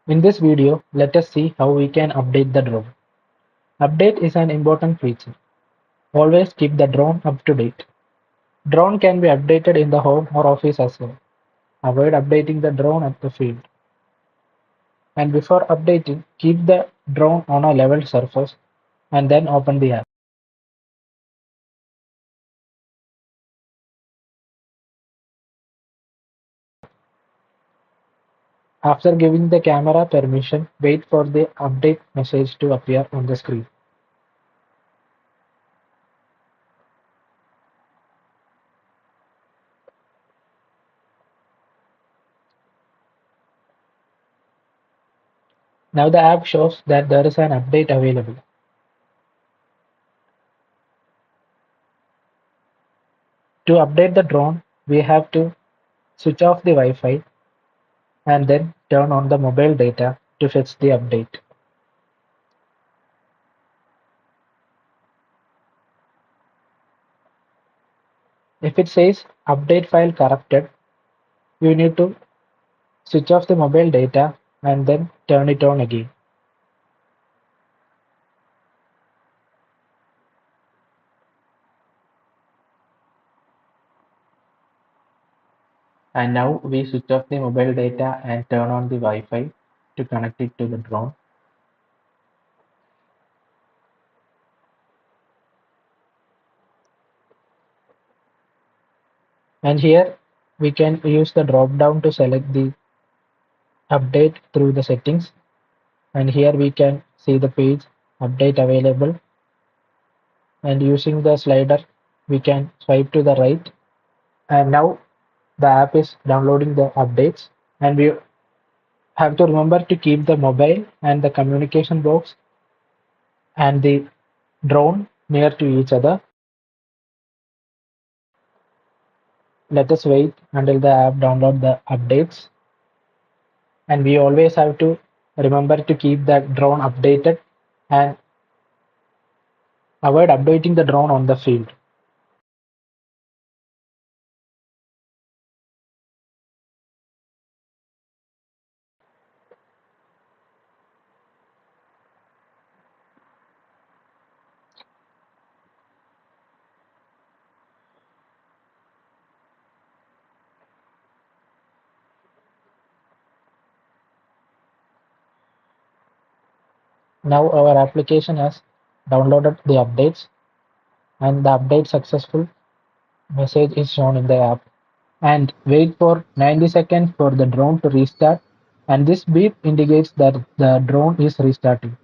In this video, let us see how we can update the drone. Update is an important feature. Always keep the drone up to date. Drone can be updated in the home or office as well. Avoid updating the drone at the field. And before updating, keep the drone on a level surface and then open the app. After giving the camera permission, wait for the update message to appear on the screen. Now the app shows that there is an update available. To update the drone, we have to switch off the Wi-Fi and then turn on the mobile data to fetch the update. If it says update file corrupted, you need to switch off the mobile data and then turn it on again. And now we switch off the mobile data and turn on the Wi-Fi to connect it to the drone. And here we can use the drop down to select the update through the settings. And here we can see the page update available. And using the slider, we can swipe to the right. And now the app is downloading the updates. And we have to remember to keep the mobile and the communication box and the drone near to each other. Let us wait until the app download the updates. And we always have to remember to keep the drone updated and avoid updating the drone on the field. Now our application has downloaded the updates and the update successful message is shown in the app. And wait for 90 seconds for the drone to restart, and this beep indicates that the drone is restarting.